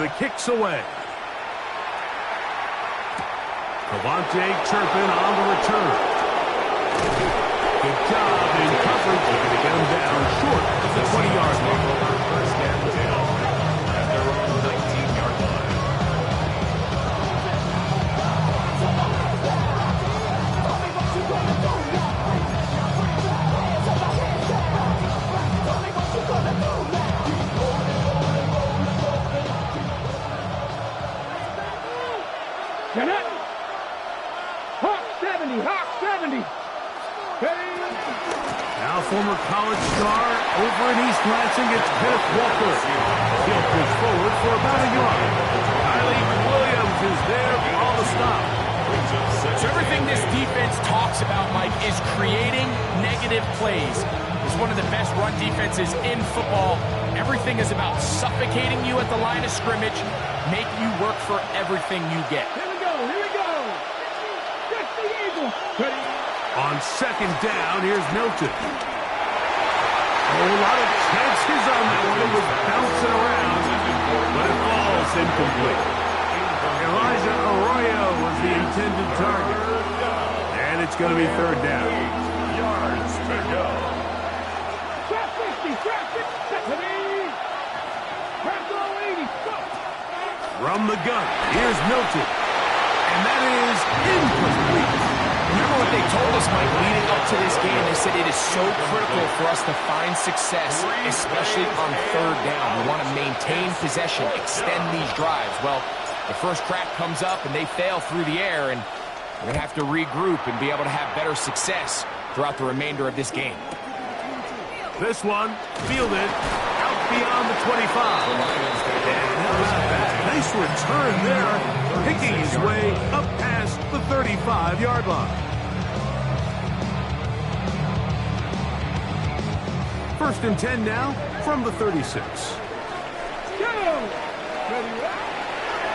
the kicks away. Cavante Turpin on the return. Good job in coverage. They're going to get him down short of the 20-yard line. First down, 10 at their own 19-yard line. Get it! Hawk 70! Hawk 70! Now former college star over in East Lansing, it's Kenneth Walker. He'll push forward for about a yard. Riley Williams is there on the stop. So everything this defense talks about, Mike, is creating negative plays. It's one of the best run defenses in football. Everything is about suffocating you at the line of scrimmage, make you work for everything you get. Here we go! Here we go! Just the Eagle! On second down, here's Milton. Oh, a lot of chances on that one. It was bouncing around, but it falls incomplete. Elijah Arroyo was the intended target. And it's going to be third down. Yards to go. Trap 50! Trap 50! Trap goal 80! Go! From the gun, here's Milton. And that is incomplete. Remember what they told us, Mike, leading up to this game. They said it is so critical for us to find success, especially on third down. We want to maintain possession, extend these drives. Well, the first crack comes up and they fail through the air, and we're going to have to regroup and be able to have better success throughout the remainder of this game. This one, fielded out beyond the 25. And how about that? Nice return there, picking his way up past the 35-yard line. First and 10 now from the 36. Go!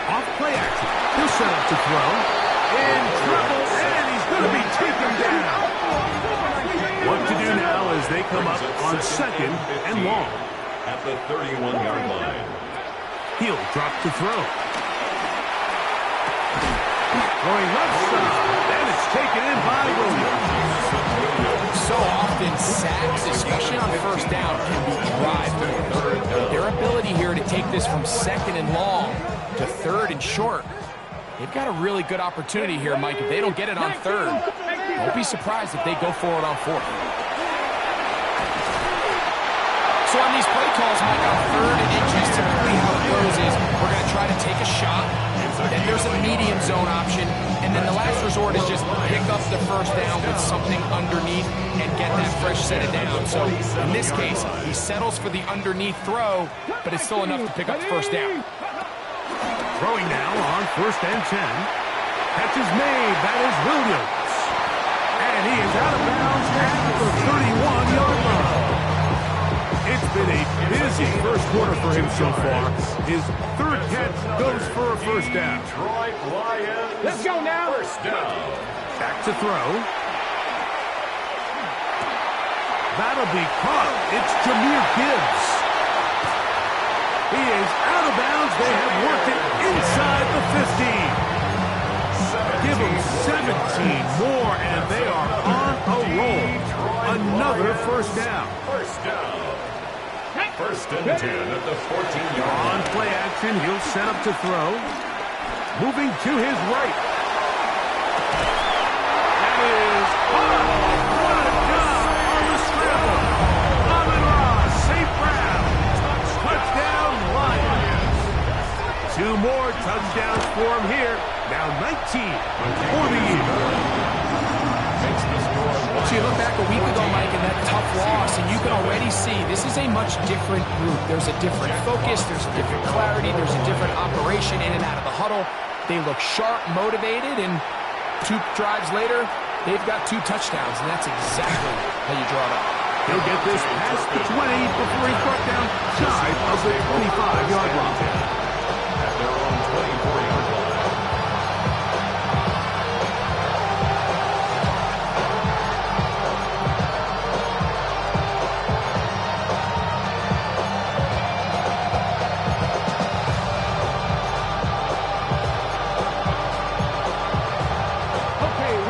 Off play action. He'll set up to throw. In trouble, and he's going to be taken down. What to do now as they come up on second and long. At the 31-yard line. He'll drop to throw. Going left side, and it's taken in by Williams. So often, sacks, especially on first down, can be drive. Their ability here to take this from second and long to third and short, they've got a really good opportunity here, Mike. If they don't get it on third, don't be surprised if they go for it on fourth. So on these play calls, Mike, on third and inches, typically how it goes is we're going to try to take a shot, then there's a medium zone option, and then the last resort is just pick up the first down with something underneath and get that fresh set of down. So in this case, he settles for the underneath throw, but it's still enough to pick up the first down. Throwing now on first and 10. Catch is made. That is Williams. And he is out of bounds at the 31-yard line. It's been a busy first quarter for him so far. His third catch goes for a first down. Let's go now. First down. Back to throw. That'll be caught. It's Jahmyr Gibbs. He is out of bounds. They have worked it inside the 15. Give them 17 more, and they are on a roll. Another first down. First down. First and 10 at the 14-yard line. On play action, he'll set up to throw. Moving to his right. That is caught. What a job on the scramble. Amon-Ra, safe round. Touchdown, Lions. Two more touchdowns for him here. Now 19 for the year. So you look back a week ago, Mike, in that tough loss, and you can already see this is a much different group. There's a different focus, there's a different clarity, there's a different operation in and out of the huddle. They look sharp, motivated, and 2 drives later, they've got 2 touchdowns, and that's exactly how you draw it up. He'll get this past the 20 before he's brought down shy of the 25-yard line. At their own 24-yard line.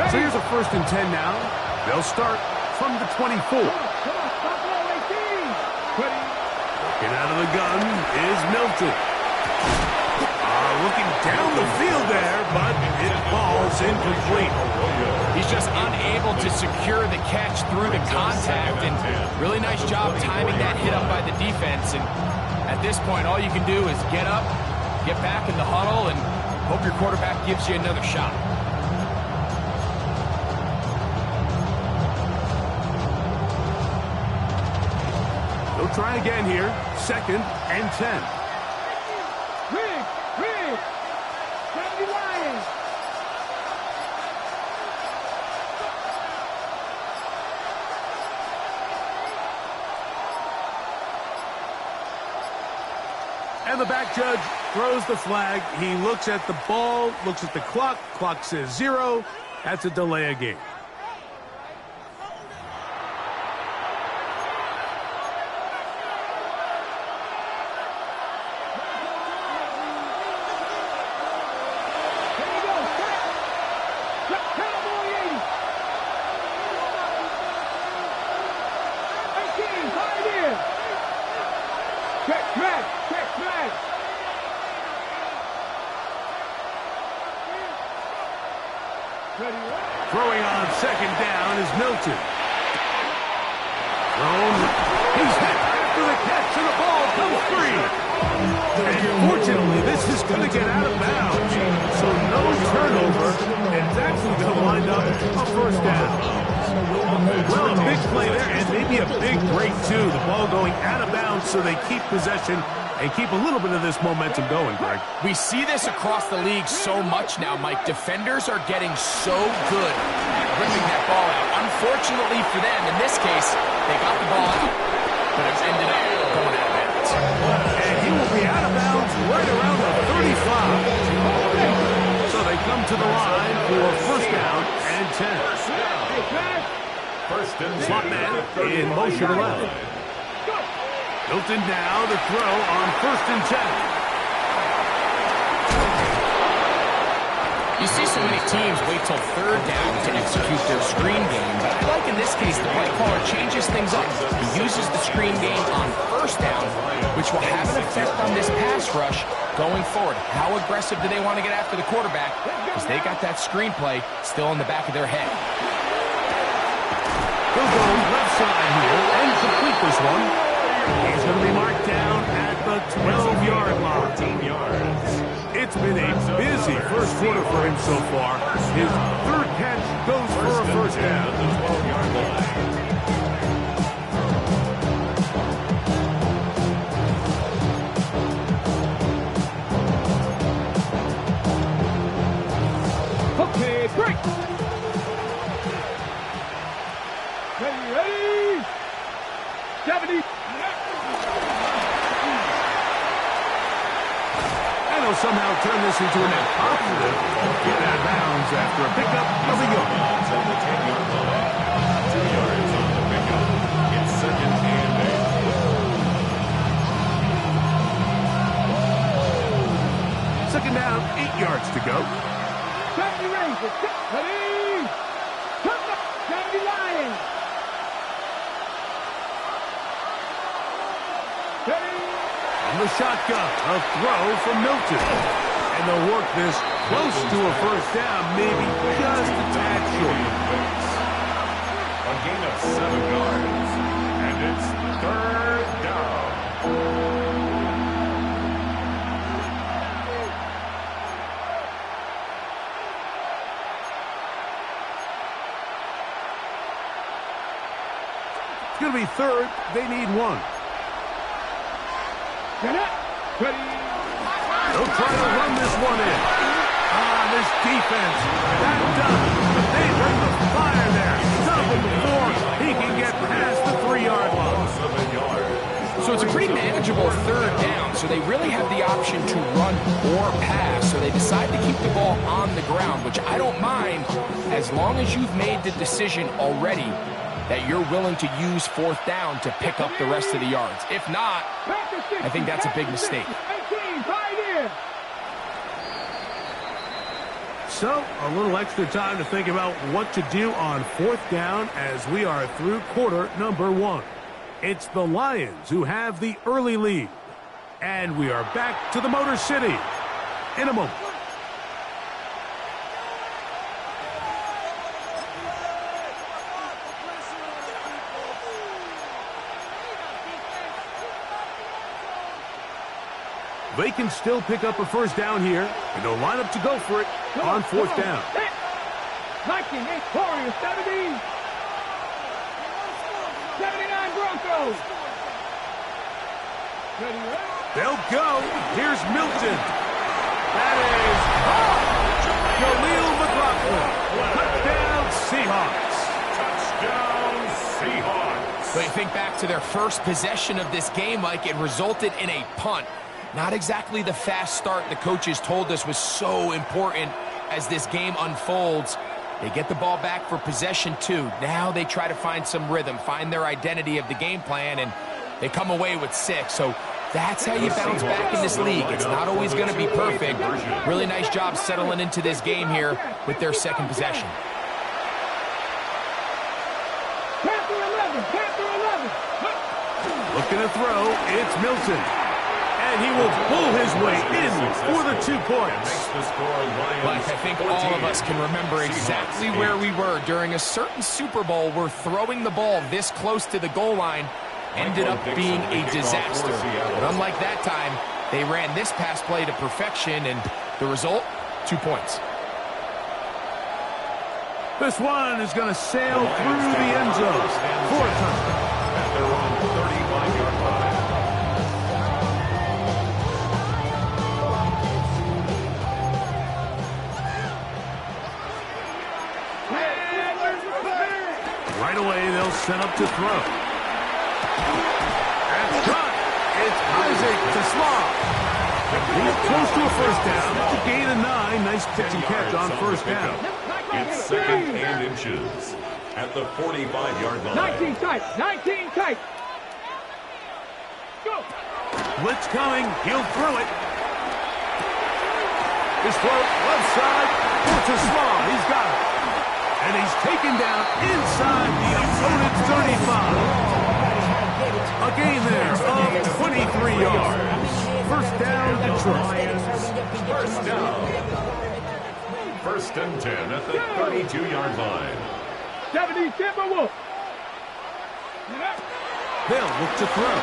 So here's a 1st and 10 now. They'll start from the 24. Looking out of the gun is Milton. Looking down the field there, but it falls incomplete. He's just unable to secure the catch through the contact, and really nice job timing that hit up by the defense. And at this point, all you can do is get up, get back in the huddle, and hope your quarterback gives you another shot. They'll try again here. 2nd and 10. And the back judge throws the flag. He looks at the ball, looks at the clock. Clock says 0. That's a delay of game. Throwing on 2nd down is Milton. Thrown. He's hit after the catch, and the ball comes free. And fortunately, this is going to get out of bounds. So no turnover, and it's actually going to wind up a 1st down. Well, a big play there, and maybe a big break, too. The ball going out of bounds, so they keep possession and keep a little bit of this momentum going, Greg. We see this across the league so much now, Mike. Defenders are getting so good at ripping that ball out. Unfortunately for them, in this case, they got the ball out, but it ended up going out of bounds. And he will be out of bounds right around the 35. So they come to the line for 1st down and 10. Slot man in motion left. Milton now to throw on 1st and 10. You see so many teams wait till 3rd down to execute their screen game, but I like in this case the play caller changes things up. He uses the screen game on 1st down, which will have an effect on this pass rush going forward. How aggressive do they want to get after the quarterback? Because they got that screen play still in the back of their head. He'll go left side here and complete this one. He's going to be marked down at the 12-yard line. 14 yards. It's been a busy 1st quarter for him so far. His 3rd catch goes for a 1st down. The 12-yard line. Okay, break. Ready. 70. And he'll somehow turn this into a net positive. Get out of bounds after a pickup of a yard. On the 10-yard line. 2 yards on the pickup. It's 2nd and 8. 2nd down, 8 yards to go. 70 Rangers. Ready. Come back. 70 Lions. On the shotgun, a throw from Milton. And they'll work this close to a 1st down, maybe just a tad short. A gain of 7 yards. And it's 3rd down. It's going to be 3rd. They need 1. They'll try to run this one in. This defense, that done. They bring the fire there. Stop him before he can get past the 3-yard line. 7 yards. So it's a pretty manageable 3rd down, so they really have the option to run or pass, so they decide to keep the ball on the ground, which I don't mind as long as you've made the decision already that you're willing to use 4th down to pick up the rest of the yards. If not, I think that's a big mistake. So, a little extra time to think about what to do on 4th down as we are through quarter number 1. It's the Lions who have the early lead. And we are back to the Motor City in a moment. They can still pick up a first down here, and they'll line up to go for it on 4th down. Viking victorious, 79 Broncos. They'll go. Here's Milton. That is Jaleel McLaughlin. Touchdown, Seahawks. Touchdown, Seahawks. So you think back to their first possession of this game, Mike, it resulted in a punt. Not exactly the fast start the coaches told us was so important as this game unfolds. They get the ball back for possession 2. Now they try to find some rhythm, find their identity of the game plan, and they come away with 6. So that's how you bounce back in this league. It's not always going to be perfect. Really nice job settling into this game here with their second possession. Panther 11, Panther 11. Looking to throw, it's Milton. And he will pull his way in for the 2 points. Mike, I think all of us can remember exactly where we were during a certain Super Bowl where throwing the ball this close to the goal line ended up being a disaster. But unlike that time, they ran this pass play to perfection, and the result, 2 points. This one is going to sail through the end zone for a touchdown. At their own 35-yard line. Right away, they'll set up to throw. That's done. It's Isaac to Slaw. He's close to a first down. It's a gain of 9. Nice pitch and catch on first down. It's 2nd and inches at the 45-yard line. 19 tight, 19 tight. Go. Blitz coming. He'll throw it. His throw left side. To Slaw. He's got it. And he's taken down inside the opponent's 35. A gain there of 23 yards. First down, Detroit. First down. 1st and 10 at the 32-yard line. 70 Timberwolves. They'll look to throw.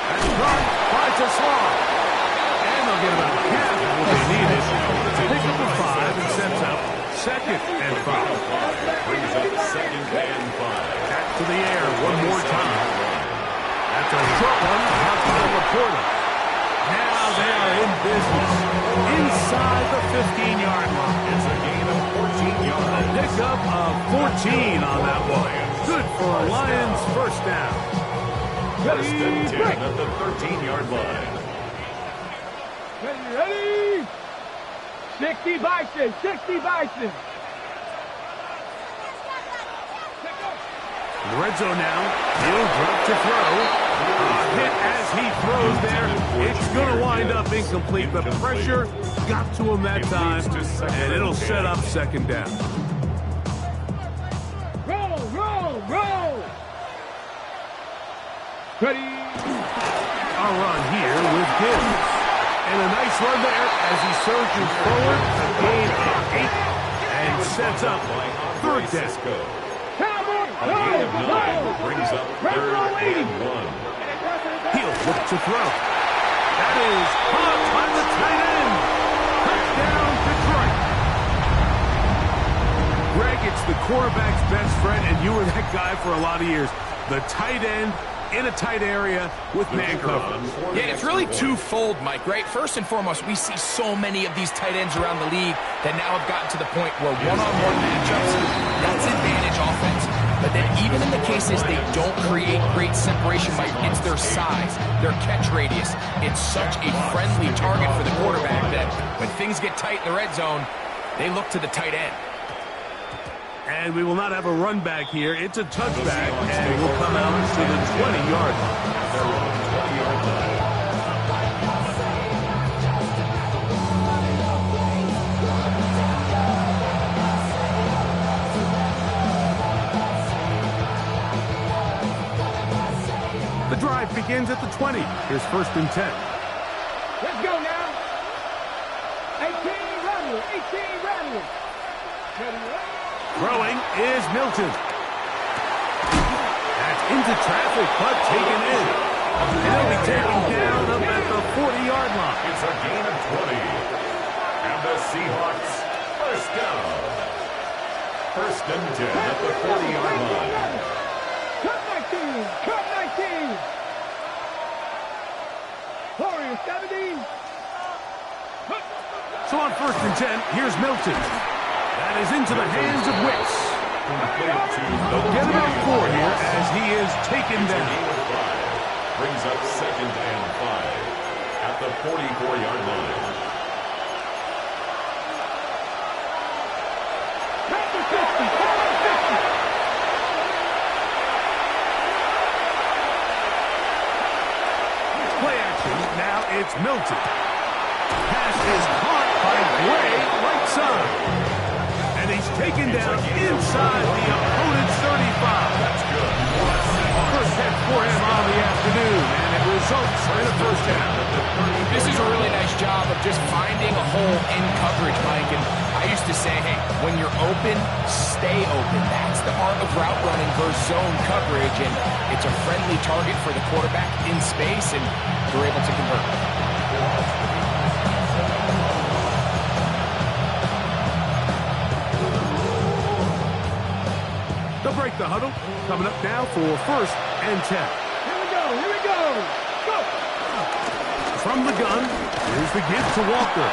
That's run by Slaw. And they'll get about half of what they needed to pick up the 5 and sets up 2nd and 5. Brings up 2nd and 5. Back to the air one more time. That's a short one out by Laporta. Now they are in business inside the 15-yard line. It's a gain of 14 yards. A pickup of 14 on that one. Good for a Lions first down. 1st and 10 at the 13-yard line. Ready? 60 Bison, 60 Bison. In the red zone now. He'll drop to throw. Hit as he throws there. It's going to wind up incomplete. The pressure got to him that time, and it'll set up 2nd down. Roll, roll, roll. Ready? A run here with Gibbs. And a nice run there as he surges forward. A gain of 8 and sets up 3rd down. A gain of 9 brings up 3rd and 1. He'll look to throw. That is caught by the tight end. Touchdown, Detroit. Greg, it's the quarterback's best friend, and you were that guy for a lot of years. The tight end in a tight area with man coverage. Yeah, it's really twofold, Mike, right? First and foremost, we see so many of these tight ends around the league that now have gotten to the point where one-on-one matchups, that's advantage offense. But then even in the cases they don't create great separation by it's their size, their catch radius. It's such a friendly target for the quarterback that when things get tight in the red zone, they look to the tight end. And we will not have a run back here. It's a touchback, and we'll come out to the 20-yard line. They're on the 20-yard line. begins at the 20. Here's 1st and 10. Let's go now. 18 rattle. 18 rattle. Throwing is Milton. That's into traffic, but taken in. And he'll be taken down up at the 40-yard line. It's a gain of 20. And the Seahawks first down. 1st and 10 at the 40-yard line. Cut 19. Cut 19. Warriors 17. So on 1st and 10, here's Milton. That is into the hands of Wicks. They'll get about 4 here as he is taken down. Brings up 2nd and 5 at the 44-yard line. Play action. Now it's Milton. Pass is caught by Gray, right side. And he's taken down inside the opponent's 35. That's good. First catch for him on the afternoon, and it results in a first down. This is a really nice job of just finding a hole in coverage, Mike. And I used to say, hey, when you're open, stay open. That's the art of route running versus zone coverage. And it's a friendly target for the quarterback in space, and they're able to convert. They'll break the huddle. Coming up now for 1st and 10. Here we go. Here we go. Go. From the gun, here's the give to Walker.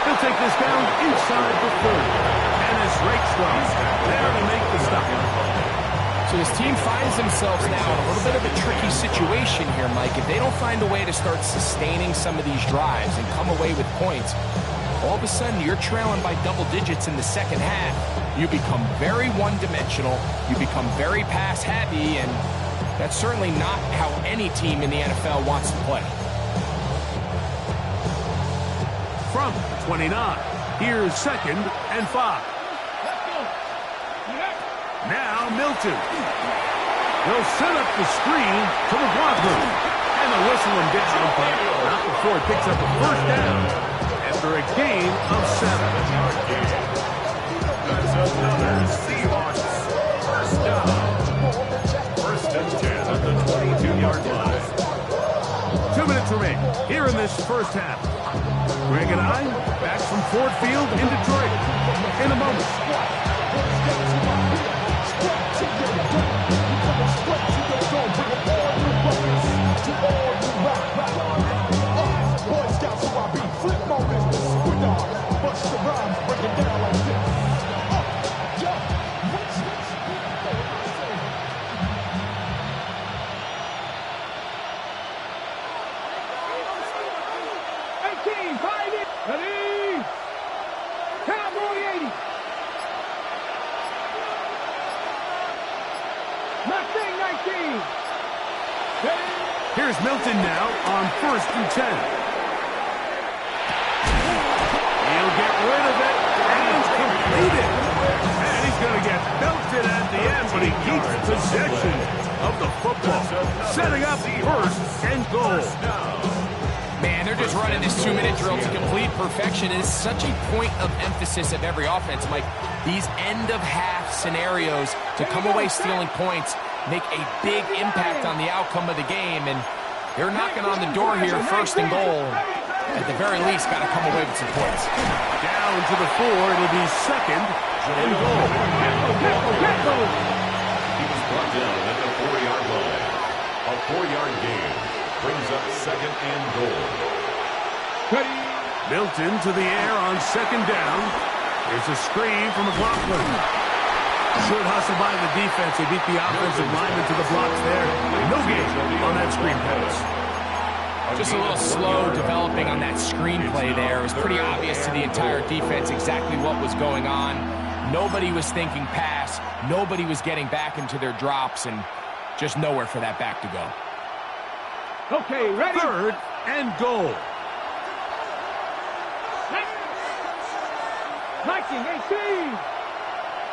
He'll take this down inside the 30. And his rake's thrown. There to make the stop. So this team finds themselves now in a little bit of a tricky situation here, Mike. If they don't find a way to start sustaining some of these drives and come away with points, all of a sudden you're trailing by double digits in the second half. You become very one-dimensional. You become very pass-heavy, and that's certainly not how any team in the NFL wants to play. From 29, here's 2nd and 5. Now Milton. They'll set up the screen to McLaughlin. And they'll whistle him down, but not before he picks up a first down after a gain of 7. That's another Seahawks first down. 1st and 10 at the 22-yard line. 2 minutes remain here in this first half. Greg and I back from Ford Field in Detroit in a moment. Ready? Cowboy 80. Mustang 19. Ready? Here's Milton now on 1st and 10. He'll get rid of it and complete it. And he's going to get belted at the end, but he keeps possession of the football, setting up 1st and goal. Man, they're just running this 2-minute drill to complete perfection. It is such a point of emphasis of every offense, Mike. These end-of-half scenarios to come away stealing points make a big impact on the outcome of the game, and they're knocking on the door here, 1st and goal. At the very least, got to come away with some points. Down to the 4, it'll be 2nd and goal. He was brought down at the 4-yard line. A 4-yard gain brings up 2nd and goal. Milton to the air on 2nd down. There's a screen from McLaughlin. Good hustle by the defense. They beat the offensive lineman to the blocks there. No gain on that screen pass. Just a little slow developing on that screenplay there. It was pretty obvious to the entire defense exactly what was going on. Nobody was thinking pass. Nobody was getting back into their drops, and just nowhere for that back to go. Okay, ready? 3rd and goal. 19, 18.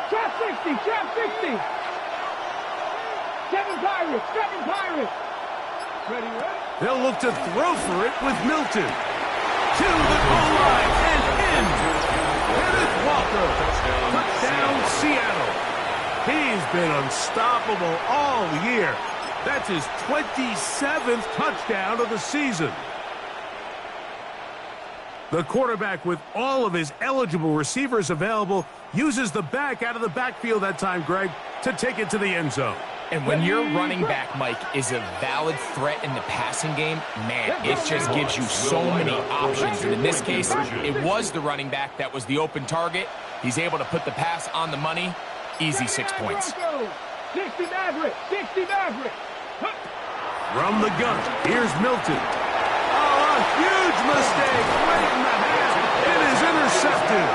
Trap 60, trap 60. 7 Pirates, 7 Pirates. Ready, ready. They'll look to throw for it with Milton. To the goal line and in. Kenneth Walker. Touchdown, Seattle. He's been unstoppable all year. That's his 27th touchdown of the season. The quarterback, with all of his eligible receivers available, uses the back out of the backfield that time, Greg, to take it to the end zone. And when your running back, Mike, is a valid threat in the passing game, man, it just gives you so many options. And in this case, it was the running back that was the open target. He's able to put the pass on the money. Easy 6 points. 60 Maverick, 60 Maverick. From the gun, here's Milton. Oh, a huge mistake right in the half. It is intercepted.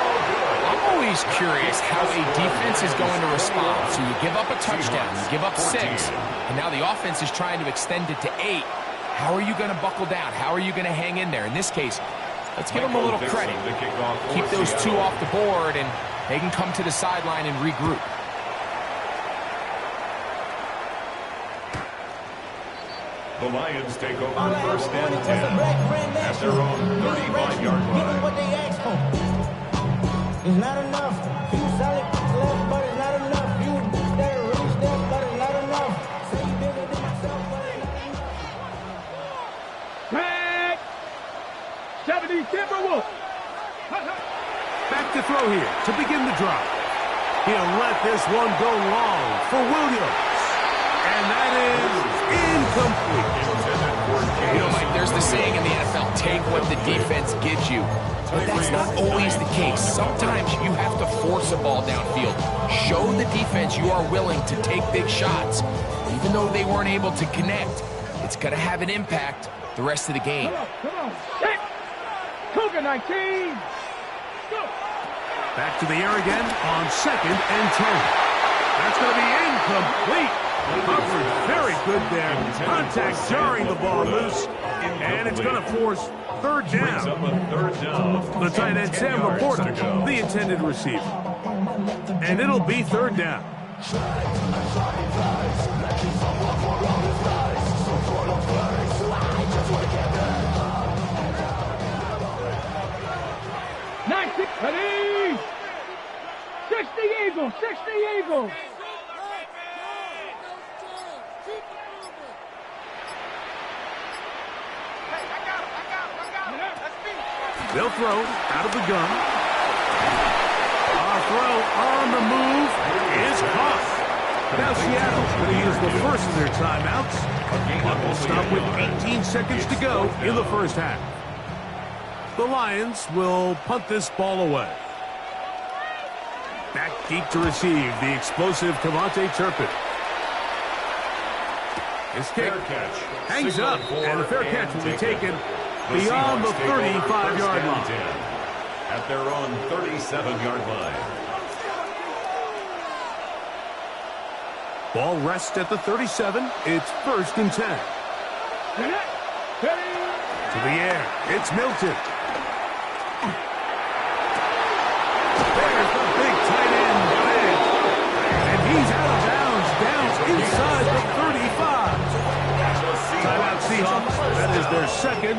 I'm always curious how a defense is going to respond. So you give up a touchdown, you give up 6, and now the offense is trying to extend it to 8. How are you going to buckle down? How are you going to hang in there? In this case, let's give them a little credit. Keep those 2 off the board, and they can come to the sideline and regroup. The Lions take over first and 10 at their own 35-yard line. Give them what they asked for. It's not enough. You solid left, but it's not enough. You there, really step, but it's not enough. Say you bigger than myself, but it's not enough. Tag. 70 Timberwolves. Back to throw here to begin the drive. He'll let this one go long for Williams. And that is incomplete. You know, Mike, there's the saying in the NFL, take what the defense gives you. But that's not always the case. Sometimes you have to force a ball downfield. Show the defense you are willing to take big shots. Even though they weren't able to connect, it's going to have an impact the rest of the game. Come on. Hit. Cougar 19. Go. Back to the air again on 2nd and 10. That's going to be incomplete. Covered very good there. Contact jarring the ball loose. And it's going to force 3rd down. The tight end, Sam Laporta, the intended receiver. And it'll be 3rd down. Ready. 60 Eagles, 60 Eagles. They'll throw out of the gun. Our throw on the move is caught. Now Seattle going to use the first of their timeouts. Clock will stop with 18 seconds to go in the first half. The Lions will punt this ball away. Back deep to receive the explosive Cavante Turpin. His kick hangs up, and the fair catch will be taken beyond the 35-yard line. At their own 37-yard line. Ball rests at the 37. It's 1st and 10. To the air. It's Milton. There's the big tight end. And he's out of bounds. Down inside the 35. Timeout Seahawks. That is their 2nd.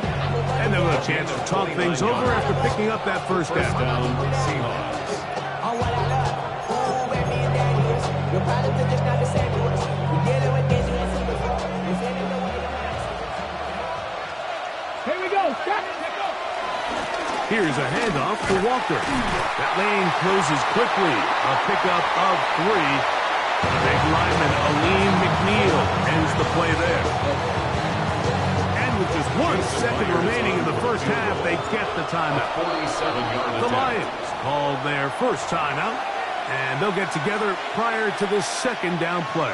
And they'll have a chance to talk things over after picking up that first down. Seahawks. On what I love, who and me and that is. Your problems are just not the same to us. We're dealing with things you ain't seen before. We're sending the way to Here we go. Stop. Here's a handoff to Walker. That lane closes quickly. A pickup of 3. Big lineman Aleem McNeil ends the play there. And with just 1 second remaining in the first half, they get the timeout. 47-yard The Lions call their first timeout, and they'll get together prior to the 2nd down play.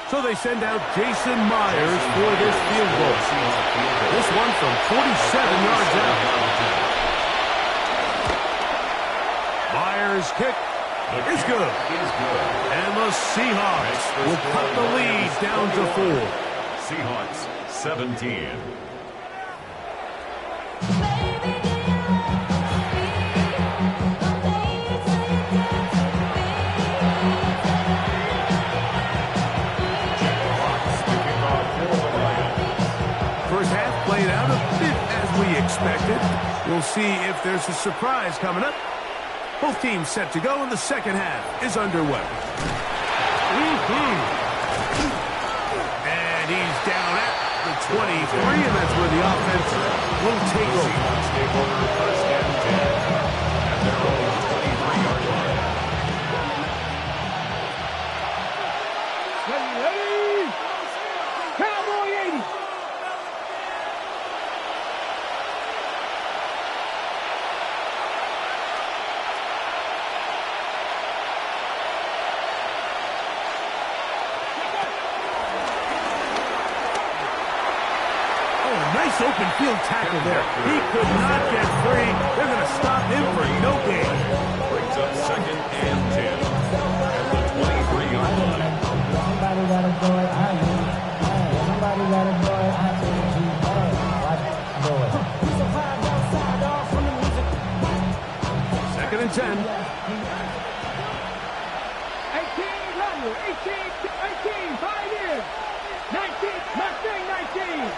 So they send out Jason Myers for this field goal. This one from 47 yards out. Myers' kick is good. And the Seahawks will cut the lead down to 4. Seahawks 17. We'll see if there's a surprise coming up. Both teams set to go, and the second half is underway. And he's down at the 23, and that's where the offense will take over. First and 10 at their own 23-yard line. Ready? Cowboy 80. Nice open field tackle there. He could not get free. They're going to stop him for no gain. Brings up second and 10 at the 23-yard line. Somebody gotta do it, I do. Somebody gotta do it, I do. Watch it, do it. Second and 10. 18, run. 18, 5 years. 19, Mustang 19.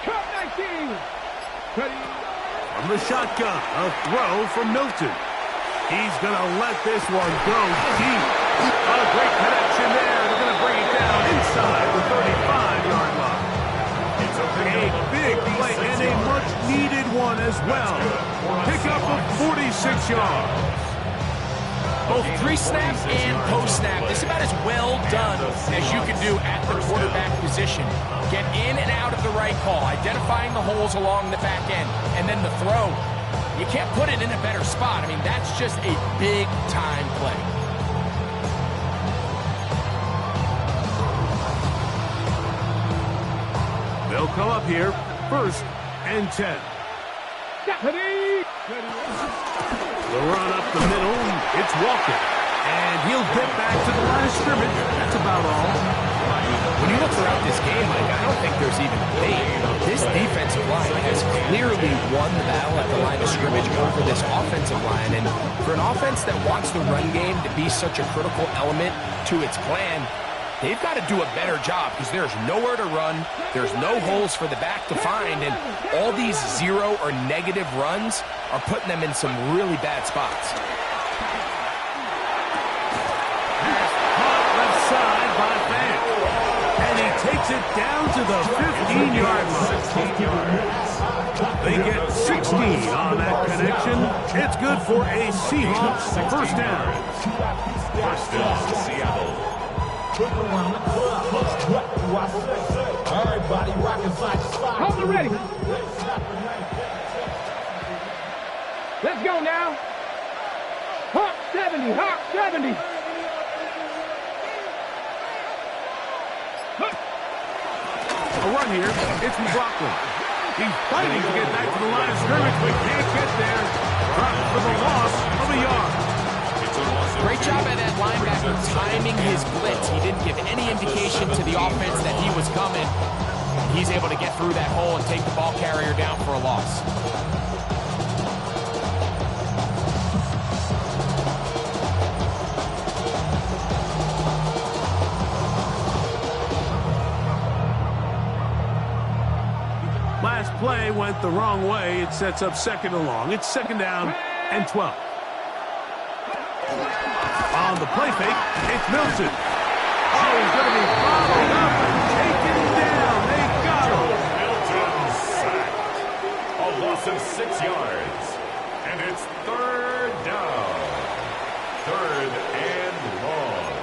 Cut 19. Ready? From the shotgun, a throw from Milton. He's going to let this one go deep. A great connection there. They're going to bring it down inside the 35-yard line. It's a Big play and a much-needed one as well. Pick up of 46 yards. Both pre-snap and post-snap. This is about as well done as you can do at the quarterback position. Get in and out of the right call, identifying the holes along the back end, and then the throw. You can't put it in a better spot. I mean, that's just a big-time play. They'll come up here, first and 10. Ready? The run up the middle, it's Walker. And he'll get back to the line of scrimmage. That's about all. When you look throughout this game, Mike, I don't think there's even debate. This defensive line has clearly won the battle at the line of scrimmage over this offensive line. And for an offense that wants the run game to be such a critical element to its plan, they've got to do a better job because there's nowhere to run, there's no holes for the back to find, and all these zero or negative runs are putting them in some really bad spots. Left side by Van. And he takes it down to the 15-yard line. 16 yards. They get 16 on that connection. It's good for a Seahawks first down. First down, Seattle. Everybody rocking side to side. Hold it ready. Let's go now. Hawk 70, Hawk 70. A run here. It's McLaughlin. He's fighting to get back to the line of scrimmage, but can't get there. Dropped for the loss of a yard. Great job by that linebacker timing his blitz. He didn't give any indication to the offense that he was coming. He's able to get through that hole and take the ball carrier down for a loss. Last play went the wrong way. It sets up second and long. It's second down and 12. On the play fake, it's Milton. Oh, he's going to be followed up and taken down. They got him. Milton sacked. A loss of 6 yards. And it's third down. Third and long.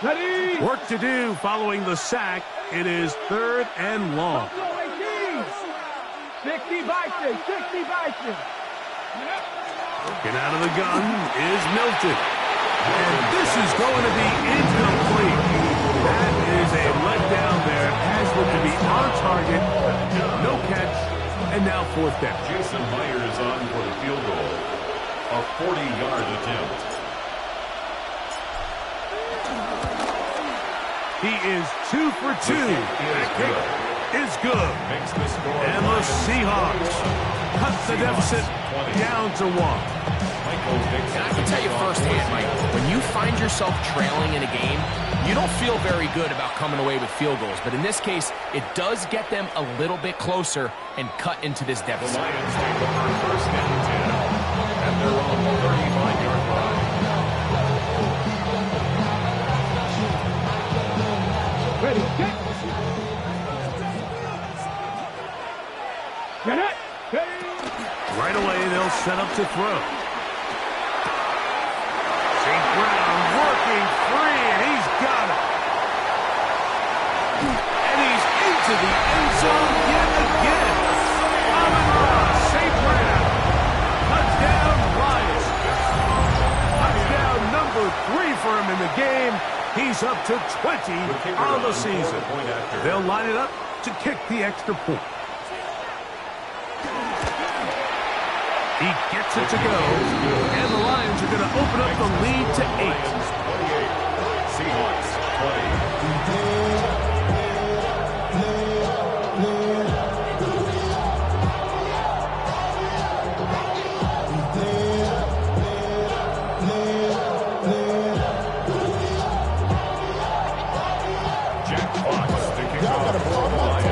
Ready? Work to do following the sack. It is third and long. 60 Bison, 60 Bison. Working out of the gun is Milton. And this is going to be incomplete. That is a letdown there. Has looked to be on target. No catch. And now fourth down. Jason Myers on for the field goal. A 40-yard attempt. He is 2 for 2. That kick is good. Makes the score. And the Seahawks cut the deficit down to 1. And I can tell you firsthand, Mike, when you find yourself trailing in a game, you don't feel very good about coming away with field goals. But in this case, it does get them a little bit closer and cut into this deficit. The Lions take over first and 10 at their own 35-yard line. Ready, set. Get it. Right away, they'll set up to throw. St. Brown working free, and he's got it. And he's into the end zone yet again. Amon-Ra, St. Brown. Touchdown, Lions. Touchdown number 3 for him in the game. He's up to 20 on the season. They'll line it up to kick the extra point. He gets it to go, and the Lions are going to open up the lead to 8. 28. Seahawks 20.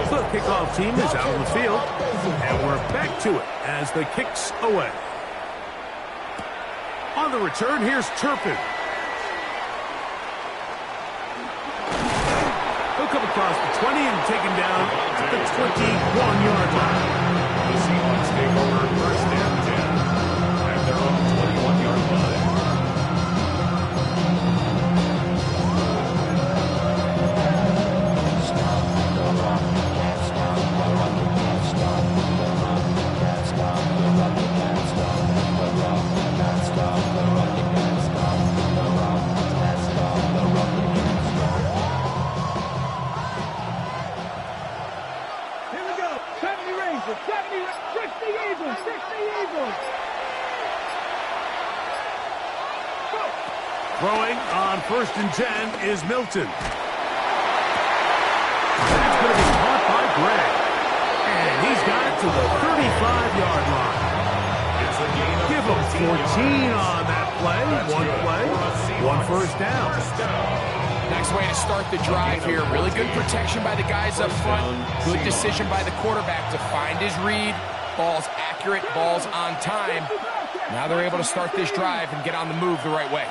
The kickoff team is out on the field, and we're back to it as the kick's away. On the return, here's Turpin. He'll come across the 20 and taken down at the 21-yard line. The Seahawks take over first and 10 at their own 21-yard line. Throwing on first and 10 is Milton. That's going to be caught by Gray. And he's got it to the 35-yard line. It's a gain of Give him 14 on that play. One first down. Nice way to start the drive here. Really good protection by the guys up front. Good decision by the quarterback to find his read. Ball's accurate, ball's on time. Now they're able to start this drive and get on the move the right way.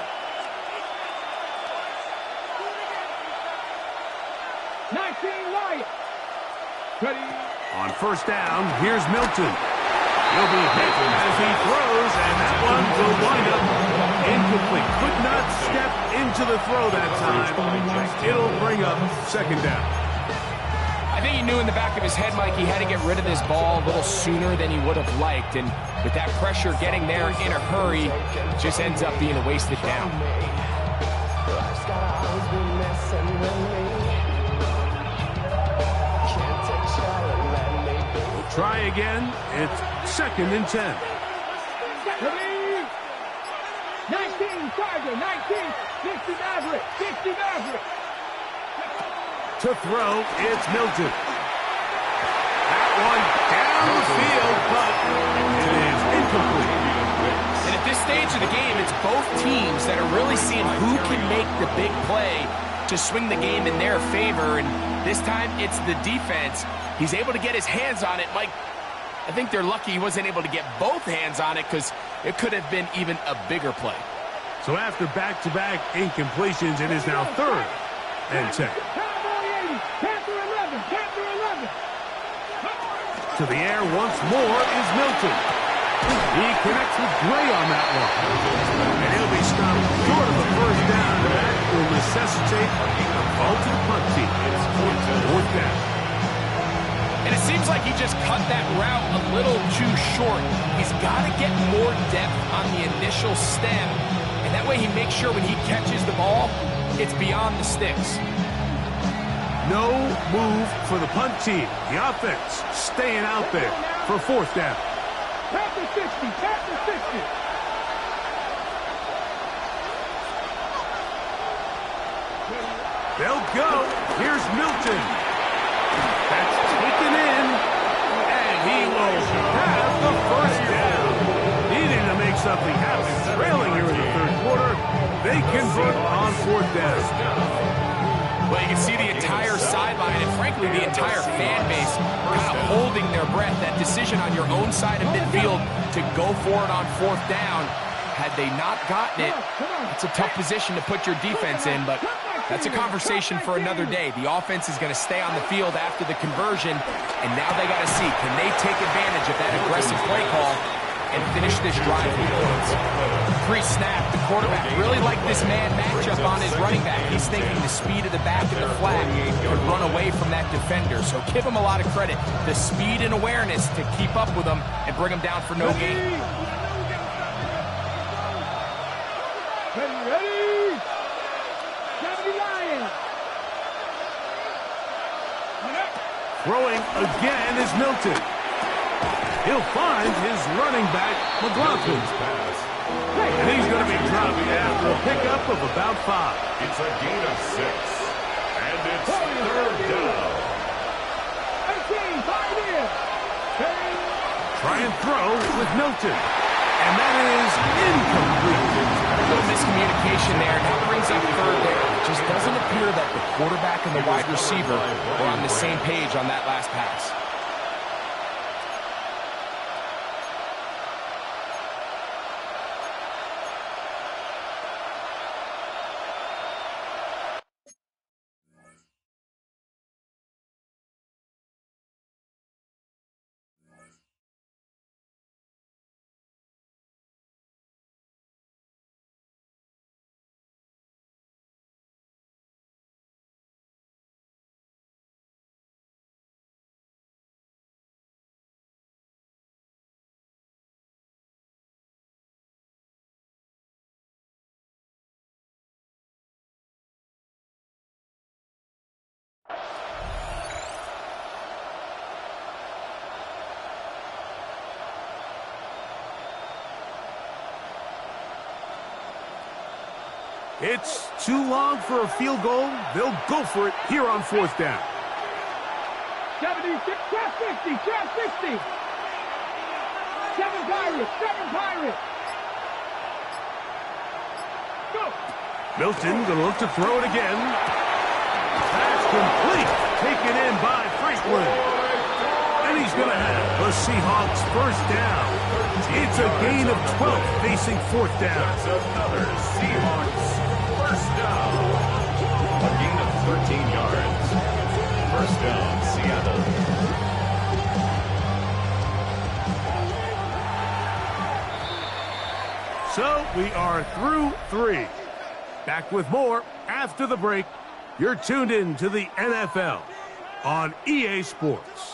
19 Lions. Ready. On first down, here's Milton. He'll be hit as he throws, and that one will wind up incomplete. Could not step into the throw that time. It'll bring up second down. I think he knew in the back of his head, Mike, he had to get rid of this ball a little sooner than he would have liked. And with that pressure getting there in a hurry, it just ends up being a wasted down. Try again. It's second and 10. 19 Tiger, 19, 60 Maverick, 60 Maverick. To throw, it's Milton. That one down the field, but it is incomplete. And at this stage of the game, it's both teams that are really seeing who can make the big play to swing the game in their favor. And this time, it's the defense. He's able to get his hands on it. Mike, I think they're lucky he wasn't able to get both hands on it because it could have been even a bigger play. So after back-to-back incompletions, it is now third and 10. Panther 11, Panther 11. To the air once more is Milton. He connects with Gray on that one. And he'll be stopped short of the first down. That will necessitate a call to the punt team. It's fourth down. And it seems like he just cut that route a little too short. He's got to get more depth on the initial stem. And that way he makes sure when he catches the ball, it's beyond the sticks. No move for the punt team. The offense staying out there for fourth down. Panther 60, Panther 60. They'll go. Here's Milton. That's taken in, and he will have the first down. Needing to make something happen. Trailing here in the third quarter, they convert on fourth down. Well, you can see the entire sideline and, frankly, the entire fan base kind of holding their breath. That decision on your own side of midfield to go for it on fourth down, had they not gotten it, it's a tough position to put your defense in, but that's a conversation for another day. The offense is going to stay on the field after the conversion, and now they got to see, can they take advantage of that aggressive play call and finish this drive with points? Pre-snap, the quarterback really liked this man matchup on his running back. He's thinking the speed of the back and the flat could run away from that defender. So give him a lot of credit. The speed and awareness to keep up with him and bring him down for no gain. Ready? 79. Throwing again is Milton. He'll find his running back, McLaughlin. And he's going to be dropped after a pickup of about 5. It's a gain of 6. And it's third down. 18, 5 here. Try and throw with Milton. And that is incomplete. A little miscommunication there. Now brings up third down. It just doesn't appear that the quarterback and the wide receiver were on the same page on that last pass. It's too long for a field goal. They'll go for it here on fourth down. 76, trap 50, trap 60. 7 Pirates, 7 Pirates. Go. Milton going to look to throw it again. That's complete. Taken in by Franklin. And he's going to have the Seahawks first down. It's a gain of 12 facing fourth down. That's another Seahawks first down. A gain of 13 yards. First down, Seattle. So we are through 3. Back with more after the break. You're tuned in to the NFL on EA Sports.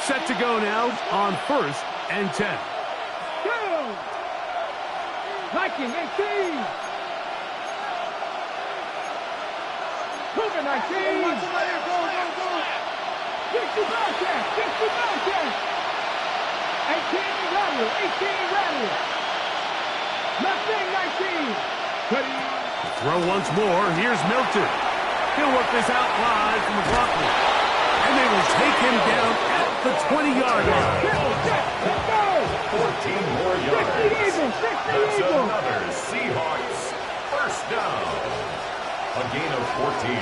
Set to go now on 1st and 10. Go. Viking 18. Cougar 19. 60 Bobcats, 60 Bobcats. 18 Rattler, 18 Rattler. Mustang 19. Ready. Throw once more. Here's Milton. He'll work this out live from McLaughlin. And they will take him down at the 20-yard line. 14 more yards. 60 Eagles, 60 That's Eagles. another Seahawks first down. A gain of 14.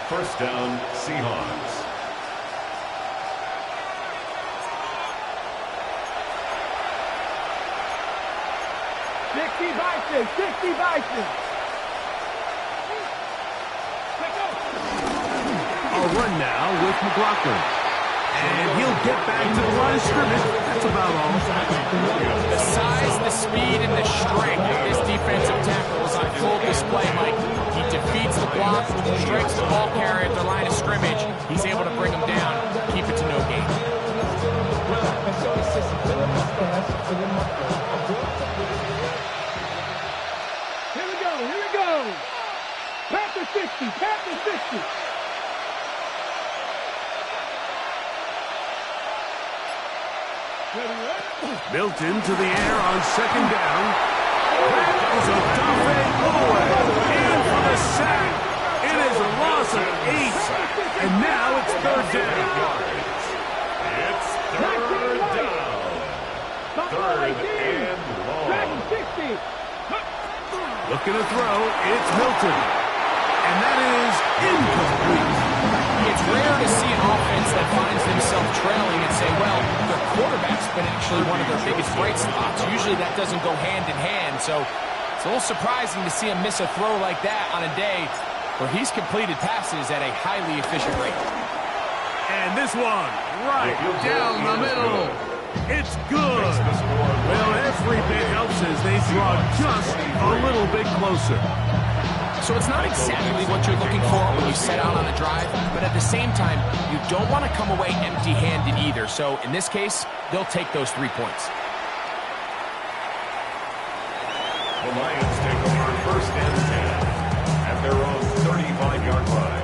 First down, Seahawks. Bison, 60 Bison. A run now with McLaughlin. And he'll get back to the line of scrimmage. That's about all. The size, the speed, and the strength of this defensive tackle is on full display, Mike. He defeats the block, strikes the ball carrier at the line of scrimmage. He's able to bring him down, keep it to no gain. Here we go. Panther 60, Panther 60. Ready, ready? Milton to the air on second down. That is a Duffy away. In for the sack. It is a loss of 8. And now it's third down. It's third down. Third and long. Looking to throw, it's Milton. And that is incomplete. It's rare to see an offense that finds themselves trailing and say, well, their quarterback's been actually one of their biggest bright spots. Usually that doesn't go hand in hand, so it's a little surprising to see him miss a throw like that on a day where he's completed passes at a highly efficient rate. And this one, right down the middle. It's good. Well, every bit helps as they draw just a little bit closer. So it's not exactly what you're looking for when you set out on a drive, but at the same time, you don't want to come away empty-handed either. So in this case, they'll take those 3 points. The Lions take over first and 10 at their own 35-yard line.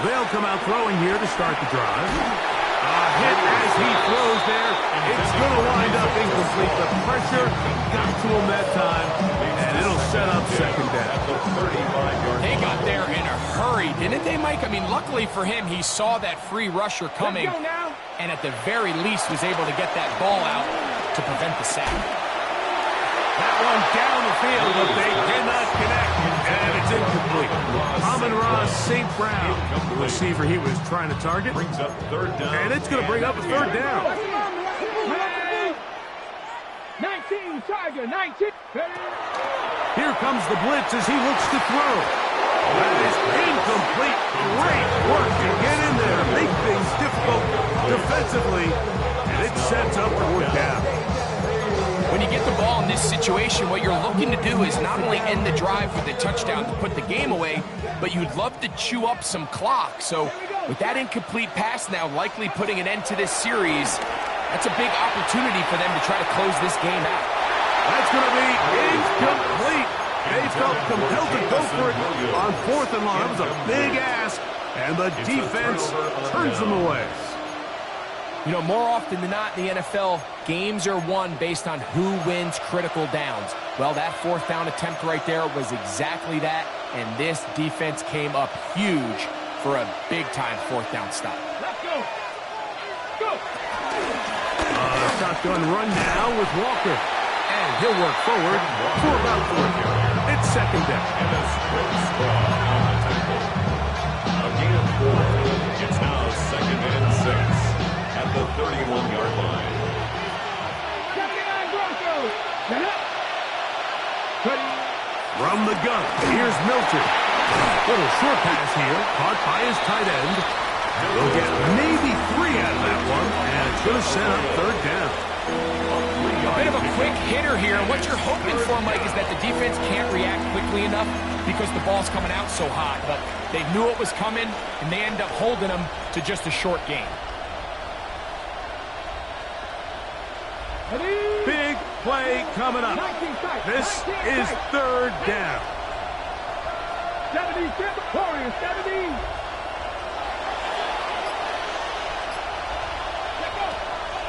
They'll come out throwing here to start the drive. A hit as he throws there. It's going to wind up incomplete. The pressure got to him that time, and it'll set up second down. They got there in a hurry, didn't they, Mike? I mean, luckily for him, he saw that free rusher coming, and at the very least was able to get that ball out to prevent the sack. That one down the field, but they did not connect, and it's incomplete. Amon-Ra St. Brown, the receiver he was trying to target. Brings up third down. And it's going to bring up a third down. 19, Tiger, 19. Here comes the blitz as he looks to throw. That is incomplete. Great work to get in there. Make things difficult defensively, and it sets up fourth down. When you get the ball in this situation, what you're looking to do is not only end the drive with a touchdown to put the game away, but you'd love to chew up some clock. So with that incomplete pass now likely putting an end to this series, that's a big opportunity for them to try to close this game out. That's going to be incomplete. They felt compelled to go for it on fourth and long. That was a big ask, and the defense turns them away. You know, more often than not in the NFL, games are won based on who wins critical downs. Well, that fourth down attempt right there was exactly that, and this defense came up huge for a big-time fourth down stop. Let's go. Go. Shotgun run now with Walker. And he'll work forward for about 4. It's second down. And a sprint squad on the tackle. A gain of 4. It's now second and 6. At the 31-yard line. From the gun, here's Milton. Little short pass here, caught by his tight end. They'll get maybe 3 out of that one, and it's going to set up third down. A bit of a quick hitter here. What you're hoping for, Mike, is that the defense can't react quickly enough because the ball's coming out so hot. But they knew it was coming, and they end up holding them to just a short game. Big play coming up. This is third down. 70, Warriors, 70.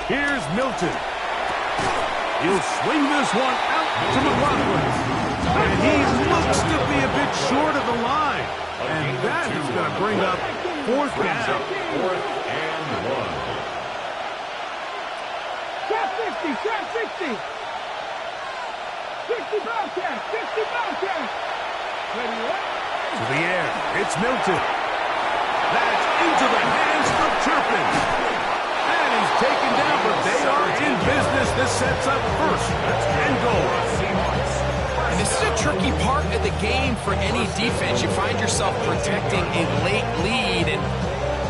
Here's Milton. He'll swing this one out to McLaughlin. And he looks to be a bit short of the line. And that is going to bring up fourth down. Fourth and 1. Trap 60, trap 60. 60 Bobcat, 60 Bobcat. Ready, what? To the air, it's Milton. That's into the hands of Turpin. And he's taken down, but they are in business. This sets up first and goal. And this is a tricky part of the game for any defense. You find yourself protecting a late lead, and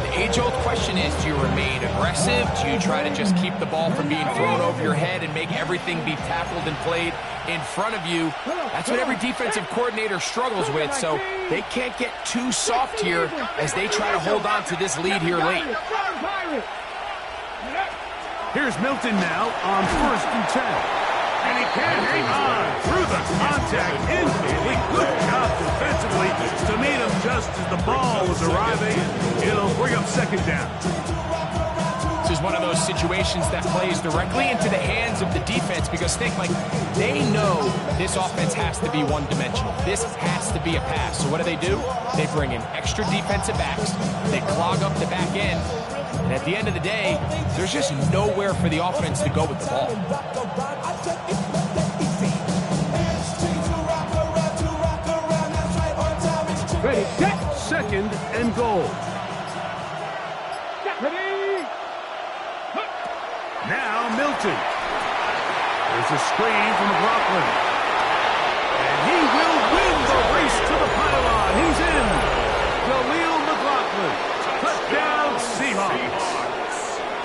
the age-old question is, do you remain aggressive? Do you try to just keep the ball from being thrown over your head and make everything be tackled and played in front of you? That's what every defensive coordinator struggles with, so they can't get too soft here as they try to hold on to this lead here late. Here's Milton now on first and 10. And he can't hang on through the contact. Incomplete. Good job defensively to meet him just as the ball was arriving. It'll bring up second down. This is one of those situations that plays directly into the hands of the defense because think, like, they know this offense has to be one-dimensional. This has to be a pass. So what do? They bring in extra defensive backs. They clog up the back end. And at the end of the day, there's just nowhere for the offense to go with the ball. Ready, set, second and goal. Ready. Now Milton. There's a screen from McLaughlin. And he will win the race to the pylon. He's in. Jaleel McLaughlin. Touchdown Seahawks.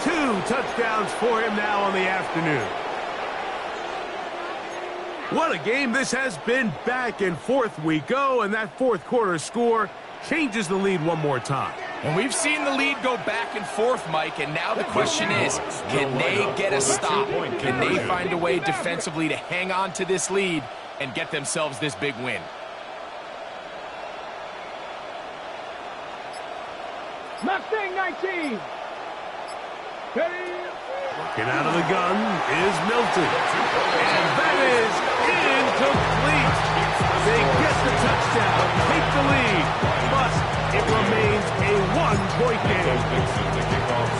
2 touchdowns for him now on the afternoon. What a game this has been. Back and forth we go, and that fourth quarter score changes the lead one more time. And we've seen the lead go back and forth, Mike, and now the question is, can they get a stop? Can they find a way defensively to hang on to this lead and get themselves this big win? Mustang 19. Ready. Get out of the gun is Milton. And that is incomplete. They get the touchdown, take the lead, but it remains a one-point game.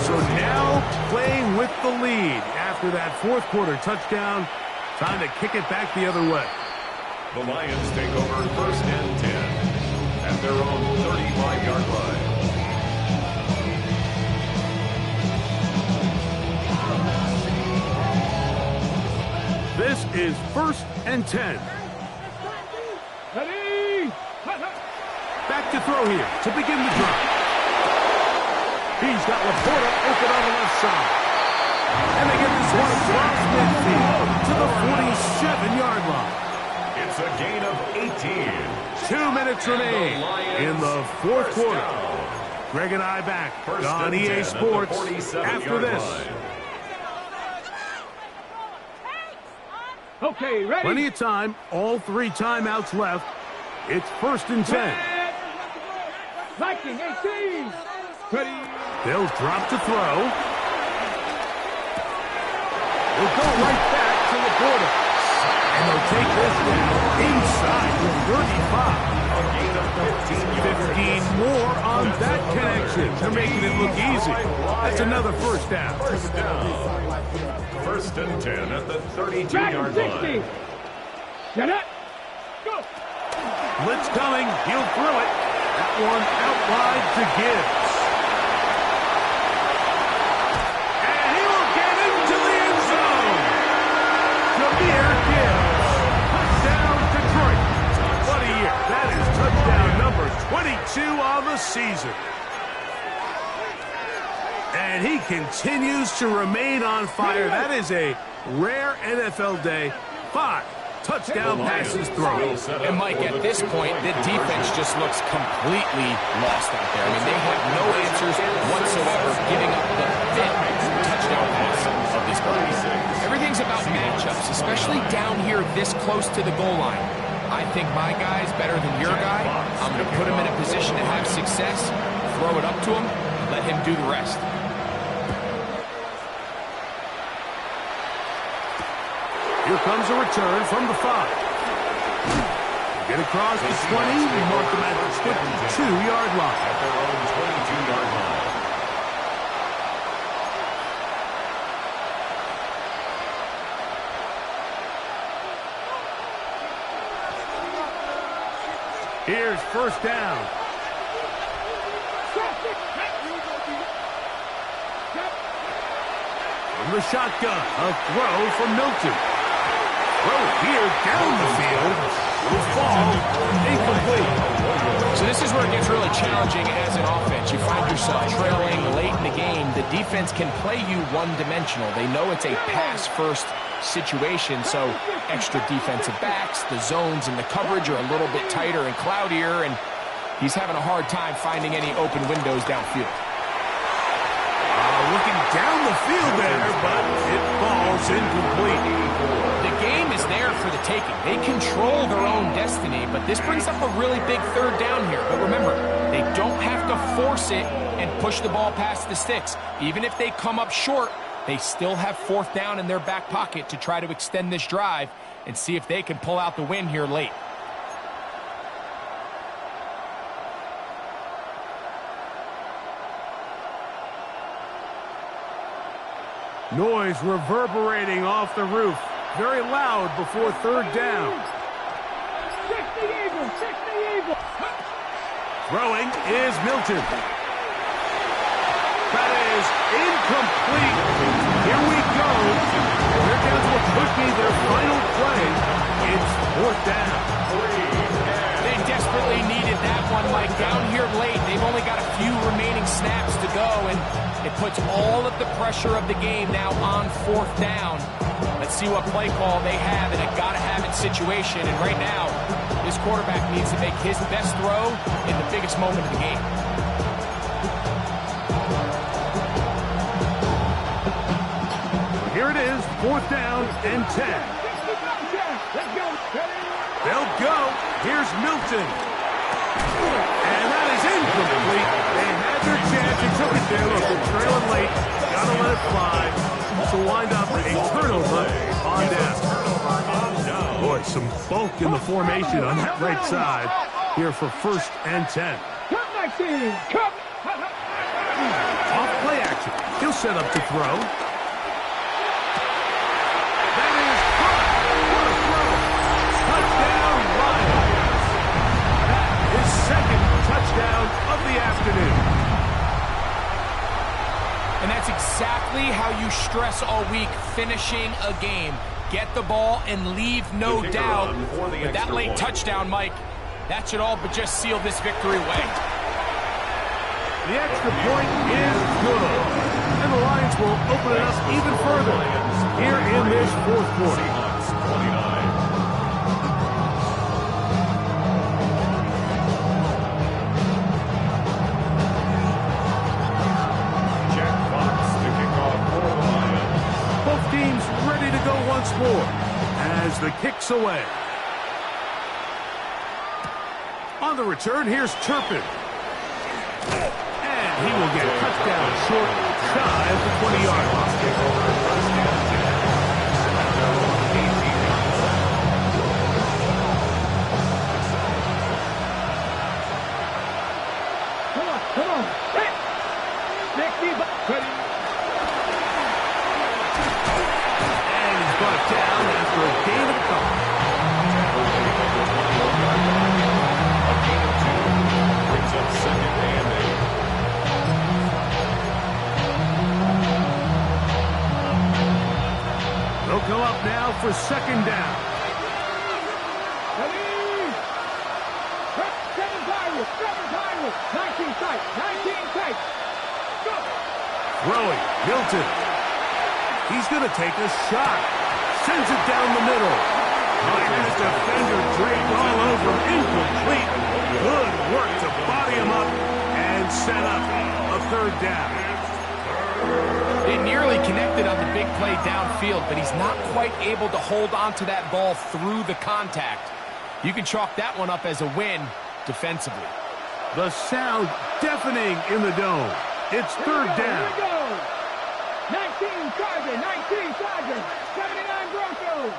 So now playing with the lead after that fourth quarter touchdown, time to kick it back the other way. The Lions take over first and 10 at their own 35-yard line. This is first and 10. Ready. Back to throw here to begin the drive. He's got Laporta open on the left side. And they get this one across midfield to the 47-yard line. It's a gain of 18. 2 minutes remain in the fourth quarter. Greg and I back on EA Sports after this. Okay, ready. Plenty of time. All 3 timeouts left. It's first and 10. Viking 18. Ready. They'll drop to throw. They'll go right back to the border. And they'll take this down inside the 35. A gain of 15 more on that connection. They're making it look easy. That's another first down. First down. First and 10 at the 32-yard Dragon 60. line. Get it. Go. Blitz coming. He'll throw it. That one out wide to Gibbs. And he will get into the end zone. Jahmyr Gibbs. Touchdown Detroit. What a year. That is touchdown number 22 on the season. And he continues to remain on fire. That is a rare NFL day. 5 touchdown passes thrown. And Mike, at this point, the defense just looks completely lost out there. I mean, they have no answers whatsoever, giving up the 5th touchdown pass of this game. Everything's about matchups, especially down here this close to the goal line. I think my guy's better than your guy. I'm going to put him in a position to have success, throw it up to him, and let him do the rest. Here comes a return from the 5. Get across the 20. We mark them at the 52-yard line. At their own 22-yard line. Here's first down. From the shotgun, a throw from Milton. Throw here down the field. Will fall incomplete. So this is where it gets really challenging as an offense. You find yourself trailing late in the game. The defense can play you one-dimensional. They know it's a pass-first situation, so extra defensive backs, the zones and the coverage are a little bit tighter and cloudier, and he's having a hard time finding any open windows downfield. Looking down the field there, but it falls incomplete. The game is there for the taking. They control their own destiny, but this brings up a really big third down here. But remember, they don't have to force it and push the ball past the sticks. Even if they come up short, they still have fourth down in their back pocket to try to extend this drive and see if they can pull out the win here late. Noise reverberating off the roof. Very loud before third down. Check the eagle! Check the eagle! Throwing is Milton. That is incomplete. Here we go. They're down to what could be their final play. It's fourth down. They desperately needed that one, Mike. Down here late, they've only got a few remaining snaps to go, and it puts all of the pressure of the game now on fourth down. Let's see what play call they have in a gotta-have-it situation. And right now, this quarterback needs to make his best throw in the biggest moment of the game. Here it is, fourth down and 10. Let's go! They'll go. Here's Milton. And that is incomplete. They had their chance. They took it there. Look, they're trailing late. Gotta let it fly. So wind up a turnover on down. Boy, some bulk in the formation on that right side here for first and 10. Come, my team! Come! Off play action. He'll set up to throw. That is caught. What a throw. Touchdown, Lions. That is second touchdown of the afternoon. And that's exactly how you stress all week, finishing a game. Get the ball and leave no doubt. With that late touchdown, Mike, that should all but just seal this victory away. The extra point is good. And the Lions will open it up even further here in this fourth quarter. Teams ready to go once more as the kick's away. On the return, here's Turpin. And he will get touchdown short, shy of the 20-yard line. Come on! Hey! Next knee, ready? Brought down after a gain of couple. A gain of 2 brings up second and 8. They'll go up now for second down. Ready? 7 Pirates, 19 tight, 19 tight. Go! Throwing, Milton. He's going to take a shot. Sends it down the middle. Lions defender draped all over. Incomplete. Good work to body him up and set up a third down. They nearly connected on the big play downfield, but he's not quite able to hold on to that ball through the contact. You can chalk that one up as a win defensively. The sound deafening in the dome. It's third down. 19 Chargers, 19 Chargers, 79 Broncos,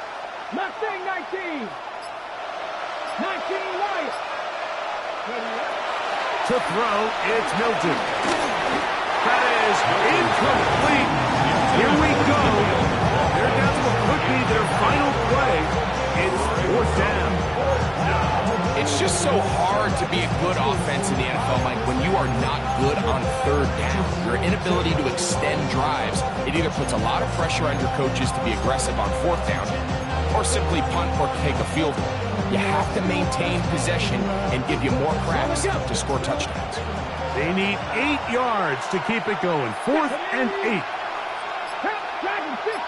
Mustang 19, 19 Lions. To throw, it's Milton. That is incomplete. Here we go. They're down to what could be their final play. It's fourth down. It's just so hard to be a good offense in the NFL, Mike, when you are not good on third down. Your inability to extend drives, it either puts a lot of pressure on your coaches to be aggressive on fourth down or simply punt or take a field goal. You have to maintain possession and give you more cracks to score touchdowns. They need 8 yards to keep it going. Fourth and 8. Dragon 50.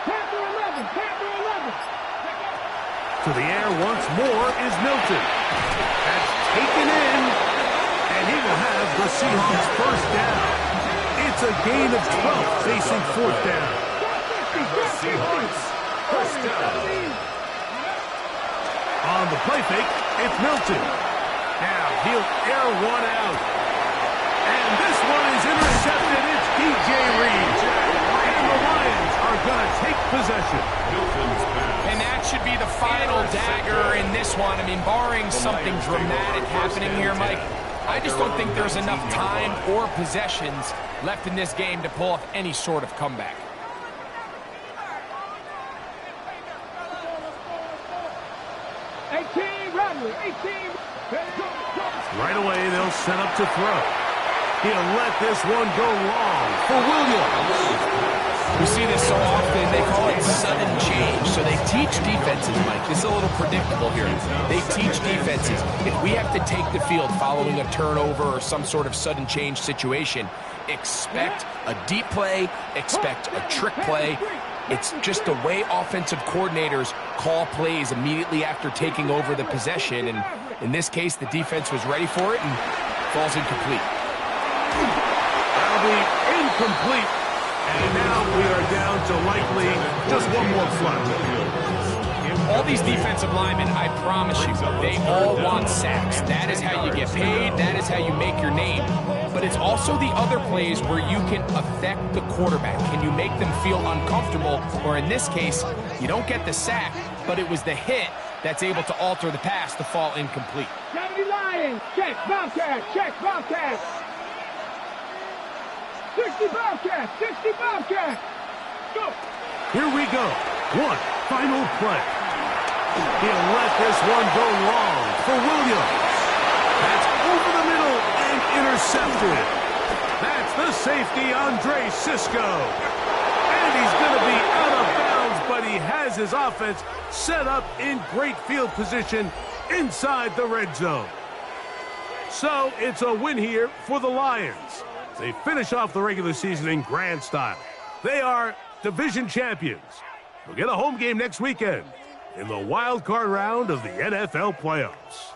Panther 11. Panther 11. To the air once more is Milton. That's taken in, and he will have the Seahawks first down. It's a gain of 12 facing fourth down. And the Seahawks, first down. On the play fake, it's Milton. Now he'll air one out. And this one is intercepted. It's DJ Reed. And the Lions are going to take possession. Milton's pass. And that should be the final dagger in this one. I mean, barring something dramatic happening here, Mike, I just don't think there's enough time or possessions left in this game to pull off any sort of comeback. Right away, they'll set up to throw. He'll let this one go long for Williams. We see this so often, they call it sudden change. So they teach defenses, Mike. This is a little predictable here. They teach defenses. If we have to take the field following a turnover or some sort of sudden change situation, expect a deep play, expect a trick play. It's just the way offensive coordinators call plays immediately after taking over the possession. And in this case, the defense was ready for it and falls incomplete. That'll be incomplete. And now we are down to likely just one more flat. All these defensive linemen, I promise you, they all want sacks. That is how you get paid. That is how you make your name. But it's also the other plays where you can affect the quarterback. Can you make them feel uncomfortable? Or in this case, you don't get the sack, but it was the hit that's able to alter the pass to fall incomplete. 70 Lions, check, Bobcat. 60 Bobcat, go. Here we go. One final play. He'll let this one go long for Williams. That's over the middle and intercepted. That's the safety, Andre Cisco. And he's going to be out of bounds, but he has his offense set up in great field position inside the red zone. So it's a win here for the Lions. They finish off the regular season in grand style. They are division champions. They'll get a home game next weekend in the wild card round of the NFL playoffs.